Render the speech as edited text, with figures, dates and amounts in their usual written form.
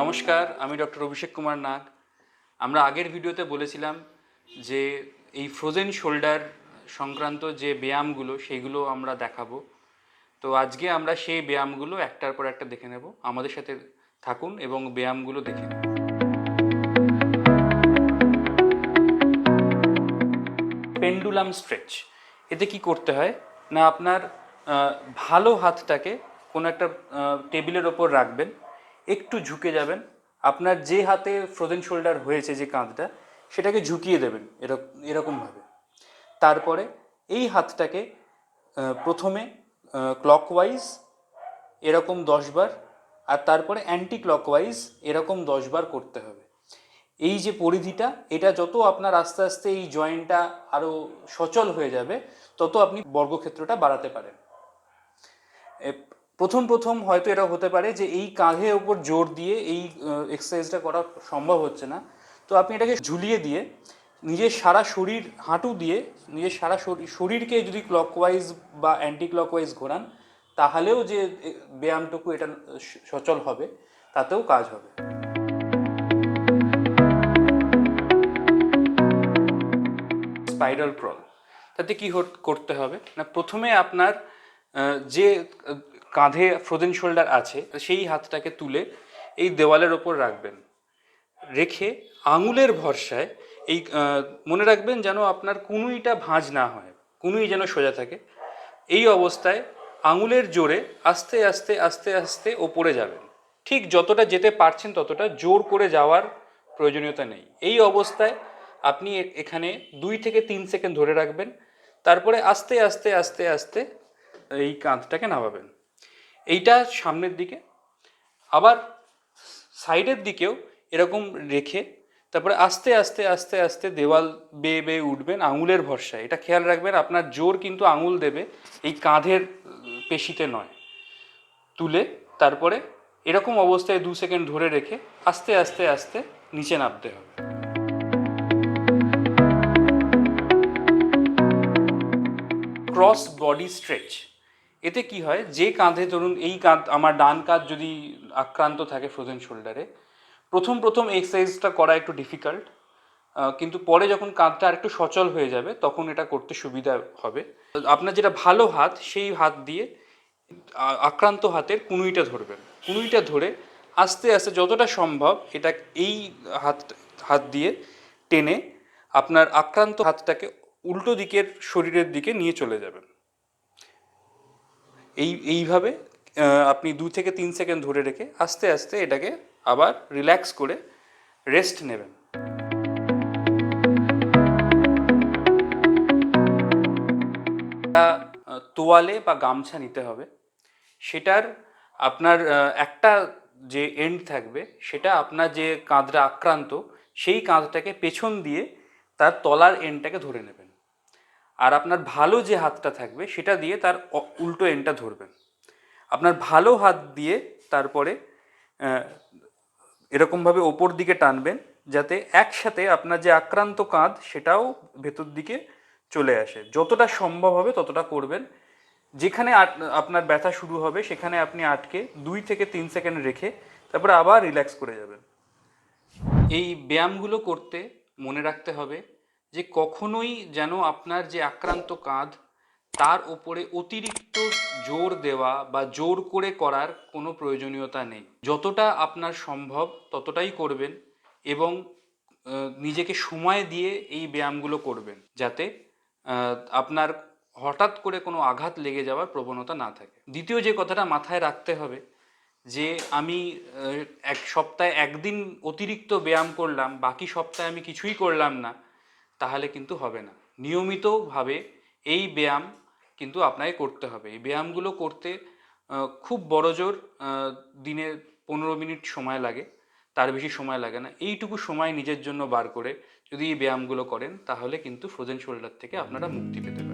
নমস্কার, আমি ডক্টর অভিষেক কুমার নাগ। আমরা আগের ভিডিওতে বলেছিলাম যে এই ফ্রোজেন শোল্ডার সংক্রান্ত যে ব্যায়ামগুলো সেইগুলো আমরা দেখাবো। তো আজকে আমরা সেই ব্যায়ামগুলো একটার পর একটা দেখে নেব। আমাদের সাথে থাকুন এবং ব্যায়ামগুলো দেখে নিন। পেন্ডুলাম স্ট্রেচ, এতে কি করতে হয় না, আপনার ভালো হাতটাকে কোনো একটা টেবিলের ওপর রাখবেন, একটু ঝুঁকে যাবেন, আপনার যে হাতে ফ্রোজেন শোল্ডার হয়েছে যে কাঁধটা সেটাকে ঝুঁকিয়ে দেবেন এরকমভাবে। তারপরে এই হাতটাকে প্রথমে ক্লকওয়াইজ এরকম 10 বার, আর তারপরে অ্যান্টি ক্লকওয়াইজ এরকম 10 বার করতে হবে। এই যে পরিধিটা, এটা যত আপনার আস্তে আস্তে এই জয়েন্টটা আরও সচল হয়ে যাবে, তত আপনি বর্গক্ষেত্রটা বাড়াতে পারেন। প্রথম প্রথম হয়তো এটা হতে পারে যে এই কাঁধের ওপর জোর দিয়ে এই এক্সারসাইজটা করা সম্ভব হচ্ছে না, তো আপনি এটাকে ঝুলিয়ে দিয়ে নিজের সারা শরীর, হাঁটু দিয়ে নিজের সারা শরীরকে যদি ক্লকওয়াইজ বা অ্যান্টি ক্লকওয়াইজ ঘোরান, তাহলেও যে ব্যায়ামটুকু এটা সচল হবে, তাতেও কাজ হবে। স্পাইরাল ক্রল, তাতে কি করতে হবে না, প্রথমে আপনার যে কাঁধে ফ্রোজেন শোল্ডার আছে সেই হাতটাকে তুলে এই দেওয়ালের ওপর রাখবেন, রেখে আঙুলের ভরসায় এই মনে রাখবেন যেন আপনার কুনুইটা ভাঁজ না হয়, কুনুই যেন সোজা থাকে। এই অবস্থায় আঙুলের জোরে আস্তে আস্তে আস্তে আস্তে ওপরে যাবেন। ঠিক যতটা যেতে পারছেন ততটা, জোর করে যাওয়ার প্রয়োজনীয়তা নেই। এই অবস্থায় আপনি এখানে 2 থেকে 3 সেকেন্ড ধরে রাখবেন, তারপরে আস্তে আস্তে আস্তে আস্তে এই কাঁধটাকে নামাবেন। এইটা সামনের দিকে, আবার সাইডের দিকেও এরকম রেখে তারপরে আস্তে আস্তে আস্তে আস্তে দেওয়াল বেয়ে বেয়ে উঠবেন আঙুলের ভরসায়। এটা খেয়াল রাখবেন, আপনার জোর কিন্তু আঙুল দেবে, এই কাঁধের পেশিতে নয়। তুলে তারপরে এরকম অবস্থায় 2 সেকেন্ড ধরে রেখে আস্তে আস্তে আস্তে নিচে নামতে হবে। ক্রস বডি স্ট্রেচ, এতে কি হয়, যে কাঁধে ধরুন এই কাঁধ, আমার ডান কাঁধ যদি আক্রান্ত থাকে ফ্রোজেন শোল্ডারে, প্রথম প্রথম এক্সারসাইজটা করা একটু ডিফিকাল্ট, কিন্তু পরে যখন কাঁধটা আরেকটু সচল হয়ে যাবে তখন এটা করতে সুবিধা হবে। আপনার যেটা ভালো হাত, সেই হাত দিয়ে আক্রান্ত হাতের কুনুইটা ধরবেন, কুনুইটা ধরে আস্তে আস্তে যতটা সম্ভব এটা এই হাত হাত দিয়ে টেনে আপনার আক্রান্ত হাতটাকে উল্টো দিকের শরীরের দিকে নিয়ে চলে যাবেন। এইভাবে আপনি 2 থেকে 3 সেকেন্ড ধরে রেখে আস্তে আস্তে এটাকে আবার রিল্যাক্স করে রেস্ট নেবেন। তোয়ালে বা গামছা নিতে হবে, সেটার আপনার একটা যে এন্ড থাকবে সেটা আপনার যে কাঁধটা আক্রান্ত সেই কাঁধটাকে পেছন দিয়ে তার তলার এন্ডটাকে ধরে নেবেন, আর আপনার ভালো যে হাতটা থাকবে সেটা দিয়ে তার উল্টো এন্ডটা ধরবেন। আপনার ভালো হাত দিয়ে তারপরে এরকমভাবে ওপর দিকে টানবেন, যাতে একসাথে আপনার যে আক্রান্ত কাঁধ সেটাও ভেতর দিকে চলে আসে। যতটা সম্ভব হবে ততটা করবেন। যেখানে আপনার ব্যথা শুরু হবে সেখানে আপনি আটকে 2 থেকে 3 সেকেন্ড রেখে তারপরে আবার রিল্যাক্স করে যাবেন। এই ব্যায়ামগুলো করতে মনে রাখতে হবে যে কখনোই যেন আপনার যে আক্রান্ত কাঁধ তার ওপরে অতিরিক্ত জোর দেওয়া বা জোর করে করার কোনো প্রয়োজনীয়তা নেই। যতটা আপনার সম্ভব ততটাই করবেন এবং নিজেকে সময় দিয়ে এই ব্যায়ামগুলো করবেন, যাতে আপনার হঠাৎ করে কোনো আঘাত লেগে যাওয়ার প্রবণতা না থাকে। দ্বিতীয় যে কথাটা মাথায় রাখতে হবে, যে আমি এক সপ্তাহে একদিন অতিরিক্ত ব্যায়াম করলাম, বাকি সপ্তাহে আমি কিছুই করলাম না, তাহলে কিন্তু হবে না। নিয়মিতভাবে এই ব্যায়াম কিন্তু আপনাকে করতে হবে। এই ব্যায়ামগুলো করতে খুব বড়জোর দিনে 15 মিনিট সময় লাগে, তার বেশি সময় লাগে না। এইটুকু সময় নিজের জন্য বার করে যদি এই ব্যায়ামগুলো করেন, তাহলে কিন্তু ফ্রোজেন শোল্ডার থেকে আপনারা মুক্তি পেতে পারেন।